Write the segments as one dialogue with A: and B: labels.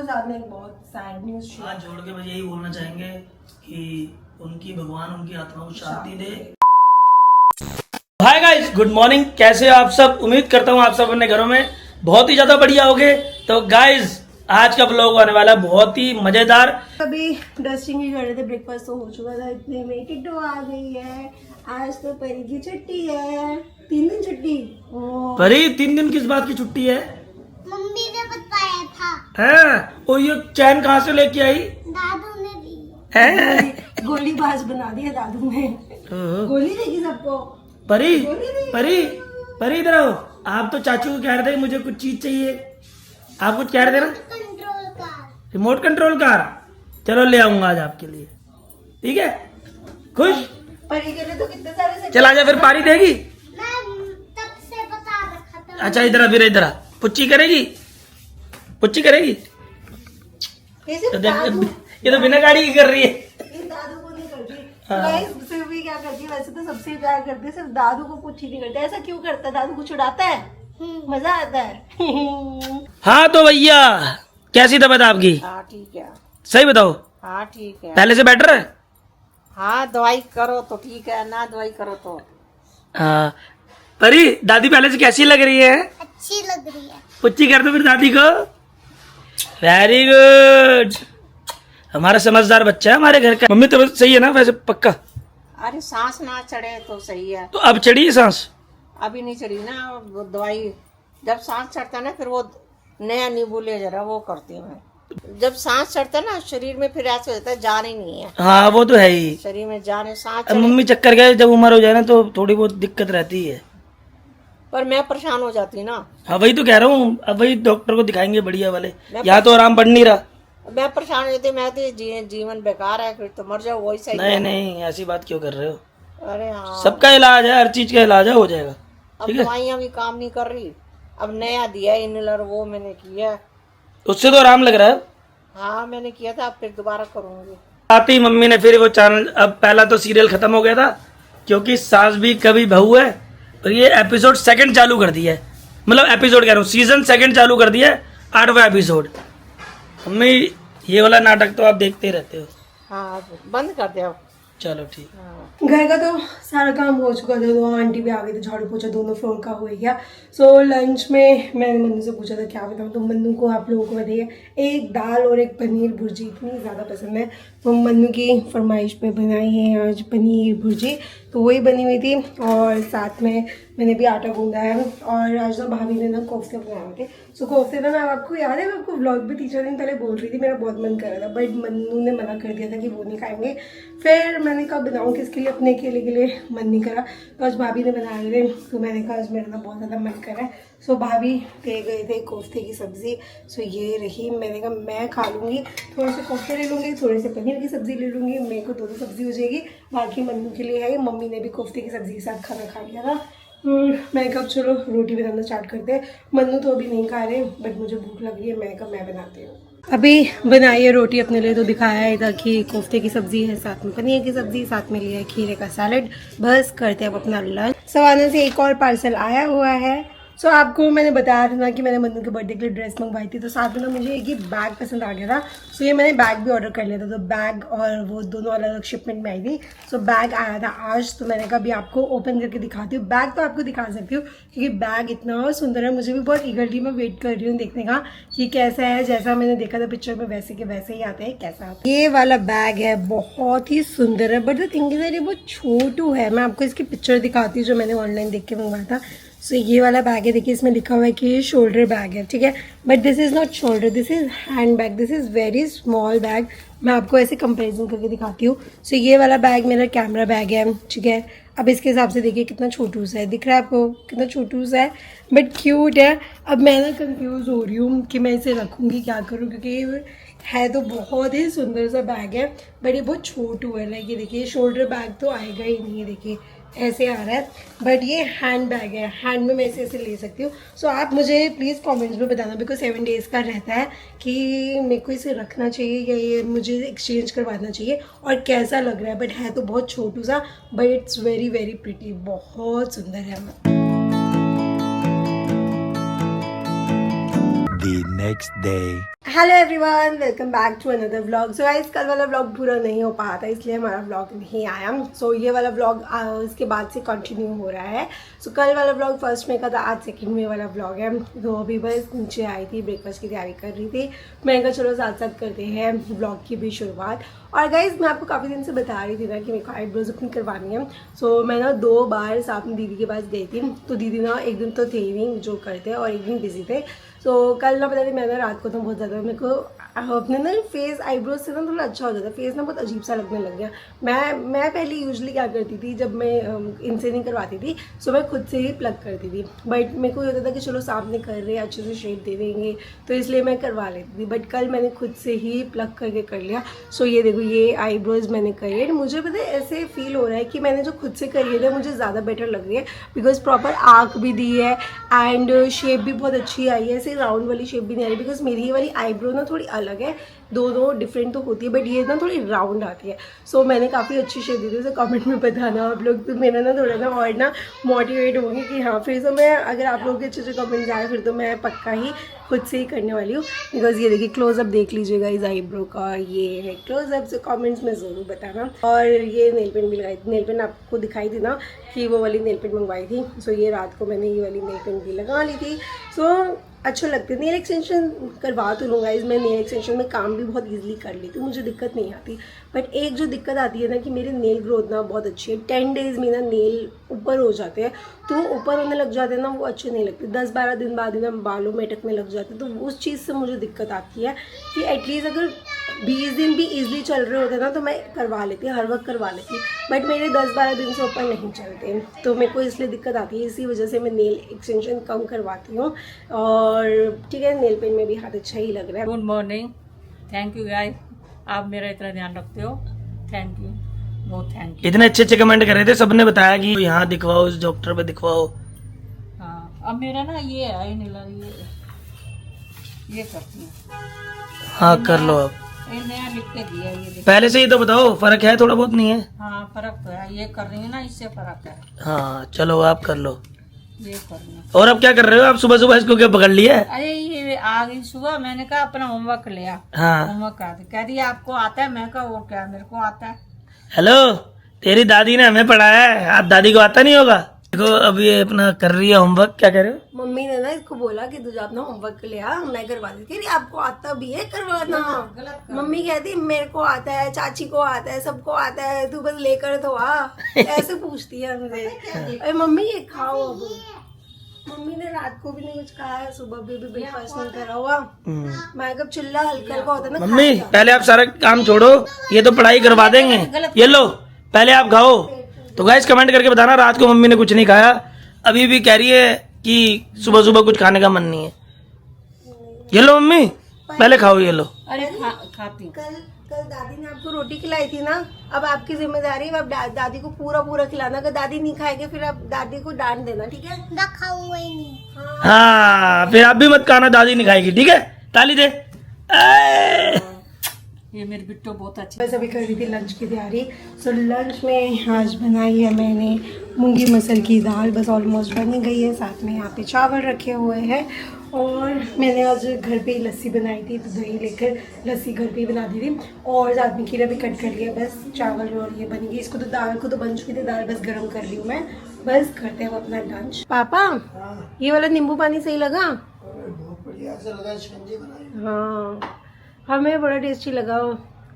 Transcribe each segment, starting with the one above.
A: साथ में एक बहुत सैड न्यूज
B: हाथ जोड़ के बस यही बोलना चाहेंगे कि उनकी भगवान उनकी आत्मा को शांति दे। Hi guys, good morning. कैसे हो आप सब? उम्मीद करता हूँ आप सब अपने घरों में बहुत ही ज्यादा बढ़िया होगे। तो गाइस, आज का ब्लॉग आने वाला बहुत ही मजेदार।
A: अभी डस्टिंग ही कर रहे थे, ब्रेकफास्ट तो हो चुका था, इतने में किट्टू आ गई है। आज तो परी की छुट्टी है, 3 दिन छुट्टी।
B: परी 3 दिन किस बात की छुट्टी है?
C: मम्मी ने बताया था।
B: हैं? और ये चैन कहाँ से लेके आई?
C: दादू ने दी।
B: हैं?
A: गोली बाज बना दिया दादू ने। गोली देगी सबको।
B: परी परी परी इधर आओ। आप तो चाचू को कह रहे थे मुझे कुछ चीज चाहिए, आप कुछ कह रहे थे ना?
C: Control car.
B: Remote control car. चलो ले आऊंगा आज आपके लिए, ठीक है? खुश?
A: परी के लिए तो कितने सारे से
B: चल आजा, फिर पारी देगी।
C: मैं तब से बता रखा था।
B: अच्छा इधर आ, फिर इधर आ। पुच्ची करेगी, पुच्ची करेगी।
A: ये सिर्फ
B: तो देख,
A: दादू,
B: ये तो बिना गाड़ी की कर रही है।
A: ये दादू को नहीं करती।
B: हाँ।
A: गाइस, सिर्फ भी क्या करती है, वैसे तो सबसे प्यार करती है, सिर्फ दादू को कुछ ही नहीं करता। ऐसा क्यों करता है? दादू को छुड़ाता है, मजा आता है।
B: हाँ तो भैया, कैसी तबीयत आपकी?
D: हाँ ठीक है।
B: सही बताओ,
D: हाँ ठीक है।
B: पहले से बेटर है?
D: हाँ दवाई करो तो ठीक है, ना दवाई करो तो।
B: हाँ। परी, दादी पहले से कैसी लग रही है?
C: अच्छी लग रही है।
B: पुच्ची कर दो फिर दादी को। वेरी गुड, हमारा समझदार बच्चा है हमारे घर का। मम्मी तबीयत सही है ना वैसे? पक्का?
D: अरे सांस ना चढ़े तो सही है।
B: तो अब चढ़ी है सांस?
D: अभी नहीं चढ़ी ना, वो दवाई जब सांस चढ़ता है ना फिर वो नया नींबूले जरा वो करती हूँ मैं। जब सांस चढ़ता है ना शरीर में फिर ऐसे होता है जान ही नहीं है,
B: हाँ वो तो है ही।
D: शरीर में जाने सांस
B: अब
D: चढ़े।
B: मम्मी चक्कर गए, जब उम्र हो जाए ना तो थोड़ी बहुत दिक्कत रहती है।
D: पर मैं परेशान हो जाती ना।
B: हाँ वही तो कह रहा हूँ, अब वही डॉक्टर को दिखाएंगे बढ़िया वाले। यहाँ तो आराम पड़ नहीं रहा।
D: मैं परेशान हो जाती, मैं तो जीवन बेकार है, फिर तो मर जाओ वही सही
B: नहीं
D: है।
B: नहीं, ऐसी बात क्यों कर रहे हो?
D: अरे हाँ,
B: सबका इलाज है, हर चीज का इलाज है, हो जाएगा।
D: अब
B: ठीक है,
D: दवाइयाँ भी काम नहीं कर रही। अब नया दिया इनहेलर, वो मैंने किया।
B: उससे तो आराम लग रहा है।
D: हाँ मैंने किया था, अब फिर दोबारा करूंगी।
B: आती ही मम्मी ने फिर वो चैनल, अब पहला तो सीरियल खत्म हो गया था क्योंकि सास भी कभी बहू है, और ये एपिसोड 2 चालू कर दिया है। मतलब एपिसोड कह रहा हूँ, सीजन 2 चालू कर दिया है, 8वां एपिसोड। मम्मी ये वाला नाटक तो आप देखते ही रहते हो।
D: हाँ बंद कर दे अब।
B: चलो ठीक।
D: हाँ।
A: घर का तो सारा काम हो चुका था, तो आंटी भी आ गई थी, झाड़ू पोछा दोनों फ्लोर का हो गया। सो लंच में मैंने मन्नू से पूछा था क्या बताऊँ, तो मन्नू को आप लोगों को बताइए, एक दाल और एक पनीर भुर्जी इतनी ज़्यादा पसंद है, तो मन्नू की फरमाइश पे बनाई है आज पनीर भुर्जी। तो वही बनी हुई थी, और साथ में मैंने भी आटा गूंदा है। और आज ना भाभी ने ना कोफ्ते बनाए थे। सो कोफ्ते ना, मैं आपको याद है, मैं आपको व्लॉग भी 3-4 दिन पहले बोल रही थी, मेरा बहुत मन कर रहा था, बट मन्नू ने मना कर दिया था कि वो नहीं खाएंगे। फिर मैंने कहा बनाऊँ किसके लिए, अपने अकेले के लिए मन नहीं करा, तो आज भाभी ने बनाए थे, तो मैंने कहा आज मेरा ना बहुत ज़्यादा मन कर रहा है। सो भाभी ले गए थे कोफ्ते की सब्ज़ी। सो ये रही, मैंने कहा मैं खा लूँगी, थोड़े से कोफ्ते ले लूँगी, थोड़े से पनीर की सब्ज़ी ले लूँगी, मेरे को 2 सब्ज़ी हो जाएगी, बाकी मन्नू के लिए है। मम्मी ने भी कोफ्ते की सब्ज़ी के साथ खाना खा लिया था। मैंने कहा चलो रोटी बनाना स्टार्ट करते हैं। मन्नू तो अभी नहीं खा रहे, बट मुझे भूख लग रही है, मैं कहा मैं बनाती हूँ। अभी बनाई है रोटी अपने लिए, तो दिखाया है इधर कि कोफ्ते की सब्जी है, साथ में पनीर की सब्जी, साथ में लिया है खीरे का सैलेड। बस करते हैं अब अपना लंच। सवाना से एक और पार्सल आया हुआ है। सो आपको मैंने बताया था ना कि मैंने मन्नू के बर्थडे के लिए ड्रेस मंगवाई थी, तो साथ में ना मुझे एक ही बैग पसंद आ गया था। सो ये मैंने बैग भी ऑर्डर कर लिया था, तो बैग और वो दोनों अलग अलग शिपमेंट में आई थी। सो बैग आया था आज, तो मैंने कहा अभी आपको ओपन करके दिखाती हूँ। बैग तो आपको दिखा सकती हूँ क्योंकि बैग इतना सुंदर है, मुझे भी बहुत ईगरली मैं वेट कर रही हूँ देखने का कि कैसा है। जैसा मैंने देखा था पिक्चर में वैसे के वैसे ही आता है, कैसा आता है। ये वाला बैग है, बहुत ही सुंदर है, बट द थिंग इज ये बहुत छोटू है। मैं आपको इसकी पिक्चर दिखाती हूँ जो मैंने ऑनलाइन देख के मंगवाया था। सो ये वाला बैग है, देखिए इसमें लिखा हुआ है कि ये शोल्डर बैग है, ठीक है, but this is not shoulder, this is hand bag, this is very small bag. मैं आपको ऐसे कंपैरिजन करके दिखाती हूँ। सो ये वाला बैग मेरा कैमरा बैग है, ठीक है। अब इसके हिसाब से देखिए कितना छोटू सा है, दिख रहा है आपको कितना छोटू सा है, बट क्यूट है। अब मैं ना कंफ्यूज हो रही हूँ कि मैं इसे रखूँगी क्या करूँ, क्योंकि है तो बहुत ही सुंदर सा बैग है, बट ये बहुत छोटू है। लाइक ये देखिए शोल्डर बैग तो आएगा ही नहीं है, देखिए ऐसे आ रहा है, बट ये हैंड बैग है, हैंड में मैं ऐसे ले सकती हूँ। सो आप मुझे प्लीज़ कमेंट्स में बताना, बिकॉज 7 डेज़ का रहता है कि मेरे को इसे रखना चाहिए या ये मुझे एक्सचेंज करवाना चाहिए और कैसा लग रहा है। बट है तो बहुत छोटू सा, but it's very very pretty, बहुत सुंदर है।
E: next day.
A: Hello everyone, welcome back to another vlog. So guys, कल वाला व्लॉग पूरा नहीं हो पाया था, इसलिए हमारा व्लॉग नहीं आया। सो ये वाला व्लॉग इसके बाद से कंटिन्यू हो रहा है। सो कल वाला व्लॉग फर्स्ट में का था, आज सेकंड में वाला व्लॉग है। तो अभी बस नीचे आई थी, ब्रेकफास्ट की तैयारी कर रही थी। मैंने कहा चलो साथ साथ करते हैं व्लॉग की भी शुरुआत। और गाइस, मैं आपको काफ़ी दिन से बता रही थी ना कि मेरे को आईब्रोज अपनी करवानी है। सो मैं ना 2 बार साथ में दीदी के पास गई थी। तो दीदी ना एक दिन तो थे ही नहीं जो करते, और एक दिन बिजी थे। तो कल ना पता नहीं, मैंने रात को तो बहुत ज़्यादा मेरे को अपने ना फेस आईब्रोज से ना थोड़ा अच्छा हो जाता है, फेस ना बहुत अजीब सा लगने लग गया। मैं पहले यूजुअली क्या करती थी, जब मैं इनसे नहीं करवाती थी, सो मैं खुद से ही प्लग करती थी। बट मेरे को ये होता था कि चलो सामने कर रहे हैं, अच्छे से शेप दे देंगे, तो इसलिए मैं करवा लेती थी। बट कल मैंने खुद से ही प्लग करके कर लिया। सो ये देखो, ये आईब्रोज मैंने करी है। मुझे पता है ऐसे फील हो रहा है कि मैंने जो खुद से करी है मुझे ज़्यादा बेटर लग रही है, बिकॉज प्रॉपर आर्क भी दी है एंड शेप भी बहुत अच्छी आई है। ऐसे राउंड वाली शेप भी नहीं आ रही, बिकॉज मेरी ये वाली आईब्रो ना थोड़ी अलग है। दोनों डिफरेंट तो होती है, बट ये ना थोड़ी राउंड आती है। सो मैंने काफ़ी अच्छी शेप दी थी। तो कमेंट में बताना आप लोग, तो मेरा ना थोड़ा ना और ना मोटिवेट होंगे कि हाँ, फिर तो मैं, अगर आप लोगों के अच्छे कमेंट्स आए फिर तो मैं पक्का ही खुद से ही करने वाली हूँ। बिकॉज ये देखिए, क्लोजअप देख लीजिएगा इस आईब्रो का, ये है क्लोजअप। से कमेंट्स में ज़रूर बताना। और ये नेल पेंट भी लगाई थी, नेल पेंट आपको दिखाई थी ना कि वो वाली नेल पेंट मंगवाई थी। सो ये रात को मैंने ये वाली नेल पेंट भी लगा ली थी। सो अच्छा लगता है। नेल एक्सटेंशन करवा तो लूँगा, मैं नेल एक्सटेंशन में काम भी बहुत इजीली कर लेती हूँ, मुझे दिक्कत नहीं आती। बट एक जो दिक्कत आती है ना कि मेरे नेल ग्रोथ ना बहुत अच्छी है। 10 डेज़ में ना नेल ऊपर हो जाते हैं, तो ऊपर होने लग जाते हैं ना, वो अच्छे नहीं लगते। 10-12 दिन बाद ही ना बालों में अटकने लग जाते हैं। तो उस चीज़ से मुझे दिक्कत आती है कि एटलीस्ट अगर 20 दिन भी ईजिली चल रहे होते ना तो मैं करवा लेती, हर वक्त करवा लेती। बट मेरे 10-12 दिन से ऊपर नहीं चलते, तो मेरे को इसलिए दिक्कत आती है। इसी वजह से मैं नेल एक्सटेंशन कम करवाती हूँ। और ठीक है, नेल पेंट में भी हाथ अच्छा ही लग रहा है।
F: Good morning, thank you guys, आप मेरा इतना ध्यान रखते हो, थैंक यू, बहुत थैंक यू।
B: इतने अच्छे अच्छे कमेंट कर रहे थे, सबने बताया कि यहाँ दिखवाओ, इस डॉक्टर पे दिखवाओ।
F: हाँ, अब मेरा ना ये है नीला, ये करती हूँ।
B: हाँ, कर लो अब।
F: ये नया लिख के दिया, ये देखो।
B: पहले से ही तो बताओ, फर्क है थोड़ा बहुत? नहीं है?
F: हाँ, फर्क तो है, ये कर रही है ना, इससे फर्क है।
B: हाँ, चलो आप कर लो।
F: ये कर रही हूँ।
B: और अब क्या कर रहे हो आप? सुबह सुबह इसको क्या पकड़ लिया?
F: अरे ये आ गई सुबह, मैंने कहा अपना होमवर्क लिया।
B: हाँ।
F: होमवर्क कह दिया आपको आता है, मैं कहा और क्या, मेरे को आता है।
B: हेलो, तेरी दादी ने हमें पढ़ाया है, आप दादी को आता नहीं होगा? देखो अब ये अपना कर रही है होमवर्क। क्या कह रहे हो?
A: मम्मी ने ना इसको बोला कि तुझे अपना होमवर्क ले आ, मैं करवा देती। अरे आपको आता भी है करवाना? मम्मी कहती मेरे को आता है, चाची को आता है, सबको आता है, तू बस लेकर तो आ। ऐसे पूछती है हमसे। अरे मम्मी ये खाओ अब। मम्मी ने रात को भी नहीं कुछ खाया है, सुबह भी ब्रेकफास्ट नहीं करा हुआ। मैं कब चिल्ला हल्का हल्का होता है ना,
B: मम्मी
A: खा लिया।
B: पहले आप सारा काम छोड़ो, ये तो पढ़ाई करवा देंगे। ये लो, पहले आप खाओ। तो गाइस कमेंट करके बताना, रात को मम्मी ने कुछ नहीं खाया, अभी भी कह रही है कि सुबह सुबह कुछ खाने का मन नहीं है। ये लो मम्मी, पहले खाओ, ये लो।
F: अरे खाती हूँ।
A: कल दादी ने आपको रोटी खिलाई थी ना, अब आपकी जिम्मेदारी है अब दादी को पूरा पूरा खिलाना। अगर दादी नहीं खाएगी फिर आप दादी को डांट देना, ठीक है?
C: ना खाऊंगा ही नहीं।
B: हाँ, फिर आप भी मत खाना, दादी नहीं खाएगी, ठीक है? ताली दे।
F: ये मेरी बिट्टू बहुत अच्छी।
A: बस अभी कर रही थी लंच की तैयारी। सो लंच में आज बनाई है मैंने मूंगी मसर की दाल, बस ऑलमोस्ट बन ही गई है। साथ में यहाँ पे चावल रखे हुए हैं। और मैंने आज घर पे ही लस्सी बनाई थी, तो दही लेकर लस्सी घर पे ही बना दी थी। और साथ में खीरा भी कट कर लिया, बस चावल और ये बनेगी। इसको तो दाल को तो बन चुकी थी, दाल बस गर्म कर ली हूँ मैं। बस करते हैं अपना लंच। पापा, ये वाला नींबू पानी सही लगा? हाँ, हमें बड़ा टेस्टी लगा।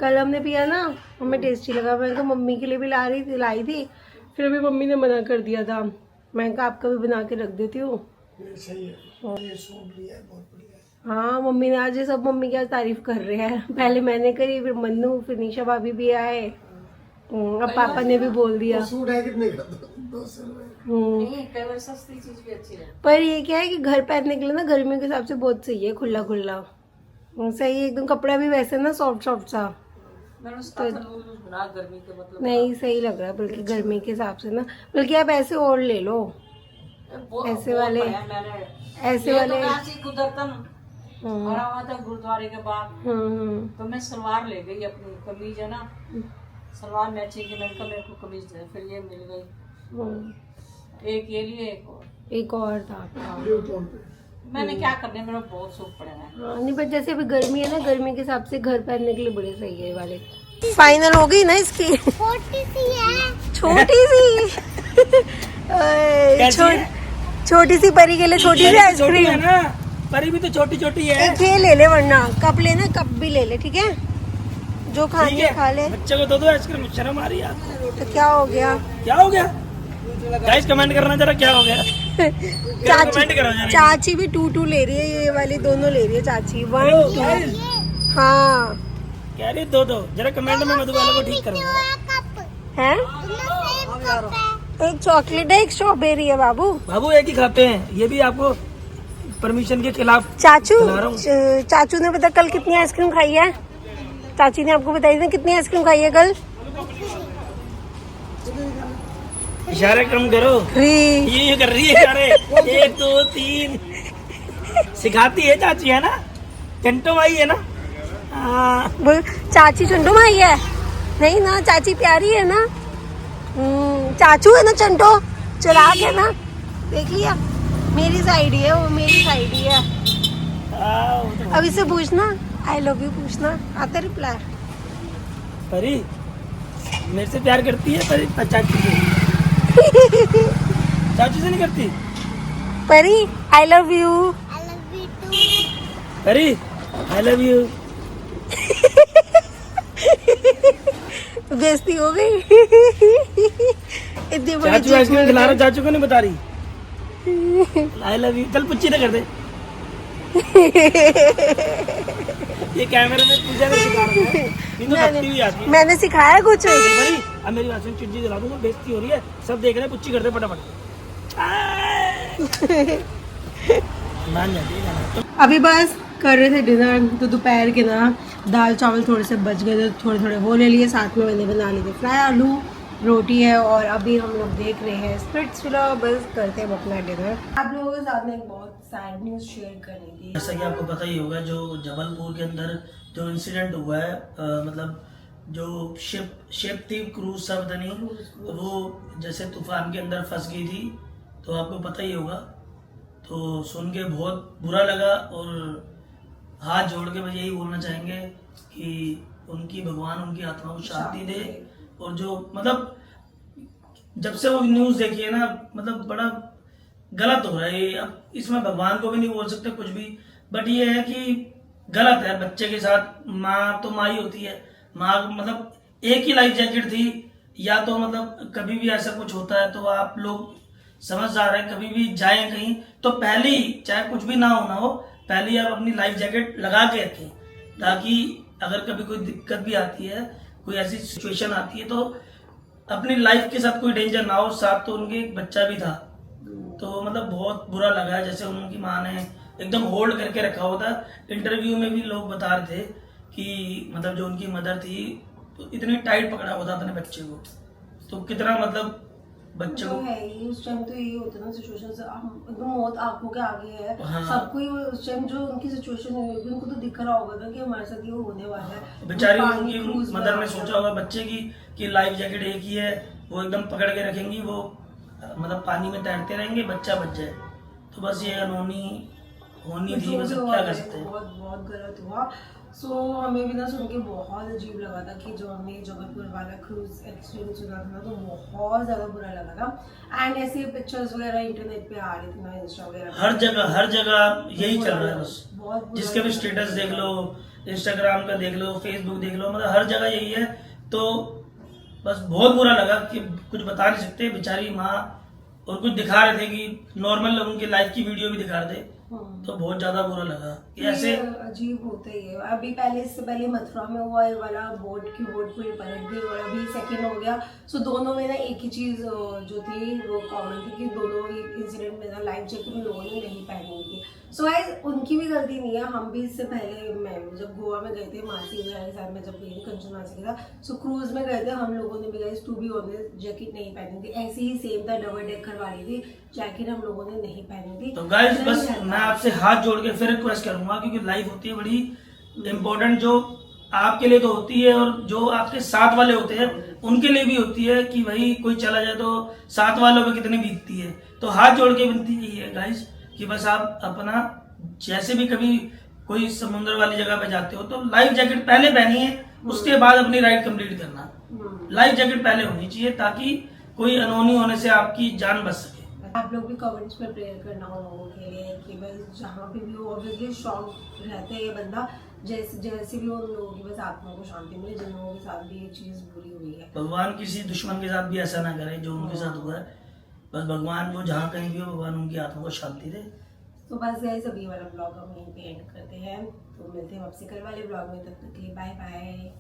A: कल हमने पिया ना, हमें टेस्टी लगा। मैं तो मम्मी के लिए भी लाई थी, फिर अभी मम्मी ने मना कर दिया था। मैं कहा आपका भी बना के रख देती हूँ। हाँ, मम्मी ने आज, ये सब मम्मी की आज तारीफ कर रहे हैं। पहले मैंने करी, फिर मन्नू, फिर निशा भाभी भी आए, अब पापा ने भी बोल दिया।
F: सस्ती चीज भी अच्छी है।
A: पर ये क्या है कि घर पहनने के लिए ना गर्मियों के हिसाब से बहुत सही है, खुला खुला सही है एकदम। कपड़ा भी वैसे ना सॉफ्ट सॉफ्ट सा,
F: गर्मी के मतलब
A: नहीं सही लग रहा है। बल्कि गर्मी के हिसाब से ना, बल्कि आप ऐसे और ले लो, ऐसे वाले, ऐसे वाले।
F: भरा हुआ था गुरुद्वारे के बाद, तो मैं सलवार ले गई, अपनी कमीज है ना, सलवार मैचिंग की, मैंने कहा मेरे को कमीज दे, फिर ये मिल गई। एक ये लिए, एक और
A: था आपका।
F: मैंने क्या करने, मेरा बहुत सूख पड़ा है।
A: हाँ, नहीं पर जैसे अभी गर्मी है ना, गर्मी के हिसाब से घर पहनने के लिए बड़े सही है ये वाले। फाइनल हो गई ना इसकी,
C: छोटी सी है।
A: छोटी सी छोटी सी परी के लिए छोटी सी
B: छोटी
A: आइसक्रीम
B: है ना, परी भी तो छोटी छोटी है।
A: एक ये ले ले, वरना कप लेना, कप भी ले ले, ठीक है? जो खानी
B: ठीक
A: है
B: है,
A: खा ले।
B: बच्चे को दो आइसक्रीम, शर्म आ रही है आपको?
A: तो क्या हो गया?
B: क्या हो गया गाइस, कमेंट करना जरा क्या हो गया। कमेंट करो जरा।
A: चाची भी 2 ले रही है, ये वाली दोनों ले रही है चाची, 1
B: हेलो
A: 2।
B: गाइस,
A: हाँ
B: कह रही 2 जरा कमेंट में मधुबाला को ठीक करो।
A: है,
C: दोनों सेम कप है।
A: एक चॉकलेट है, एक स्ट्रॉबेरी है बाबू।
B: बाबू एक ही खाते हैं, ये भी आपको परमिशन के खिलाफ
A: चाचू
B: खिला रहा हूँ।
A: चाचू ने पता कल कितनी आइसक्रीम खाई है? चाची ने आपको बताई थी कितनी आइसक्रीम खाई है कल?
B: इशारे कम करो,
A: 3।
B: ये कर रही है इशारे। 1 2 3 सिखाती है चाची, है ना? चंटो भाई है ना? हाँ।
A: बोल, चाची चंटो माई है? नहीं ना, चाची प्यारी है ना। चाचू है ना चंटो, चिराग है ना, देख लिया? मेरी साइड ही है वो, मेरी साइड ही है। अब इससे पूछना आई लव यू, पूछना आता रिप्लाई।
B: परी मेरे से प्यार करती है परी, चाची से? चाची से नहीं करती?
A: परी I love you.
C: I love you too.
B: परी आई लव यू।
A: बेइज्जती हो गई। इतनी बड़ी
B: चाचू आइसक्रीम खिला रहा, चाचू को नहीं बता रही आई लव यू। चल पुच्ची ना कर दे। ये कैमरे में पूजा में सिखा रहा है, नहीं तो भक्ति हुई आती है।
A: मैंने सिखाया कुछ?
B: भाई अब मेरी बात सुन, चिट्ठी जला दूंगा, बेइज्जती हो रही है, सब देख रहे हैं, पुच्ची कर दे फटाफट। मान जाती है गाना।
A: अभी बस कर रहे थे डिनर, तो दोपहर के ना दाल चावल थोड़े से बच गए, तो थोड़े थोड़े वो ले लिए, साथ में मैंने बना लिए थे फ्राई आलू, रोटी है, और अभी हम लोग देख रहे हैं स्प्लिट्सविला। बस करते हैं अपना डिनर। आप लोगों के साथ में एक बहुत सैड न्यूज़ शेयर करनी थी।
B: जैसा कि आपको पता ही होगा, जो जबलपुर के अंदर जो इंसिडेंट हुआ है, मतलब जो शिप थी, क्रूज सा पता नहीं, वो जैसे तूफान के अंदर फंस गई थी, तो आपको पता ही होगा। तो सुन के बहुत बुरा लगा, और हाथ जोड़ के बस यही बोलना चाहेंगे कि उनकी भगवान उनकी आत्मा को शांति दे। और जो मतलब जब से वो न्यूज़ देखी है ना, मतलब बड़ा गलत हो रहा है। अब इसमें भगवान को भी नहीं बोल सकते कुछ भी, बट ये है कि गलत है बच्चे के साथ। माँ तो माँ ही होती है, माँ मतलब एक ही लाइफ जैकेट थी, या तो मतलब कभी भी ऐसा कुछ होता है तो आप लोग समझदार हैं, कभी भी जाएं कहीं तो पहले ही, चाहे कुछ भी ना हो, पहले ही आप अपनी लाइफ जैकेट लगा के रखें, ताकि अगर कभी कोई दिक्कत भी आती है, कोई ऐसी सिचुएशन आती है, तो अपनी लाइफ के साथ कोई डेंजर ना हो। साथ तो उनके एक बच्चा भी था, तो मतलब बहुत बुरा लगा। जैसे उनकी माँ ने एकदम होल्ड करके रखा हुआ था। इंटरव्यू में भी लोग बता रहे थे कि मतलब जो उनकी मदर थी, तो इतनी टाइट पकड़ा हुआ था अपने बच्चे को, तो कितना मतलब बच्चे को
A: है ही उस टाइम तो यही होता ना सिचुएशन से, एकदम मौत आंखों के आगे है।
B: हाँ।
A: सबको ही उस टाइम जो उनकी सिचुएशन हुई होगी, उनको तो दिख रहा होगा ना कि हमारे साथ ये होने वाला है।
B: बेचारी
A: पानी
B: उनकी
A: cruise में
B: मदर
A: आ
B: ने
A: गया।
B: सोचा होगा बच्चे की कि लाइफ जैकेट एक ही है, वो एकदम पकड़ के रखेंगी, वो मतलब पानी में तैरते रहेंगे, बच्चा बच जाए। तो बस ये अनहोनी होनी थी, बस अब क्या कर सकते हैं।
A: बहुत बहुत गलत हुआ। सो हमें भी ना सुन के बहुत अजीब लगा था कि जो हमने जबलपुर वाला क्रूज एक्सपीरियंस सुना था ना, तो बहुत ज़्यादा बुरा लगा था। एंड ऐसे पिक्चर्स वगैरह इंटरनेट पे आ रही थी ना, इंस्टा वगैरह
B: हर जगह यही चल रहा है बस।
A: बहुत बुरा
B: जिसके भी स्टेटस देख लो, इंस्टाग्राम का देख लो, फेसबुक देख लो, मतलब हर जगह यही है। तो बस बहुत बुरा लगा कि कुछ बता नहीं सकते। बेचारी माँ, और कुछ दिखा रहे थे कि नॉर्मल उनकी लाइफ की वीडियो भी दिखा रहे थे, तो बहुत ज्यादा बुरा लगा कि ऐसे।
A: अजीब होता ही है। अभी पहले, इससे पहले मथुरा में हुआ ये वाला, बोट की बोट पूरी पलट गई, और अभी सेकेंड हो गया। सो दोनों में ना एक ही चीज जो थी वो कॉमन थी कि दोनों ही इंसिडेंट में ना लाइफ जैकेट उन लोगों ने नहीं पहनी हुई थी। सो गाइस, उनकी भी गलती नहीं है। हम भी इससे पहले, मैं जब गोवा में गए थे मासी वगैरह के साथ में, जब गई थी कंचन मासी के साथ, सो क्रूज में गए थे, हम लोगों ने भी guys to be honest jacket नहीं पहनी थी। ऐसे ही सेम था, डबल डेकर वाली थी जैकेट, हम लोगों ने नहीं पहनी थी।
B: तो गाइस बस मैं आपसे हाथ जोड़ के फिर रिक्वेस्ट करूंगा, क्योंकि लाइफ होती है बड़ी इम्पोर्टेंट, जो आपके लिए तो होती है और जो आपके साथ वाले होते हैं उनके लिए भी होती है, कि भाई कोई चला जाए तो साथ वालों पे कितनी बीतती है। तो हाथ जोड़ के विनती यही है गाइस कि बस आप अपना जैसे भी कभी कोई समुद्र वाली जगह पे जाते हो तो लाइफ जैकेट पहले पहनिए, उसके बाद अपनी राइड कंप्लीट करना। लाइफ जैकेट पहले होनी चाहिए ताकि कोई अनहोनी होने से आपकी जान बच सके।
A: आप लोग भी कमेंट्स में प्रेयर करना उन लोगों के लिए कि बस जहाँ पे भी हो ऑब्वियसली शॉक रहते हैं ये बंदा, जैसे भी हो उन लोगों की बस आत्मा को शांति मिले जिन लोगों के साथ भी ये चीज़ बुरी हुई है।
B: भगवान किसी दुश्मन के साथ भी ऐसा ना करे जो उनके साथ हुआ है। बस भगवान वो जहाँ कहीं भी हो, भगवान उनकी आत्मा को शांति दे।
A: तो बस गाइस अभी वाला ब्लॉग हम यहीं पे एंड करते हैं, तो मिलते हैं आपसे कल वाले ब्लॉग में, तब तक के लिए बाय बाय।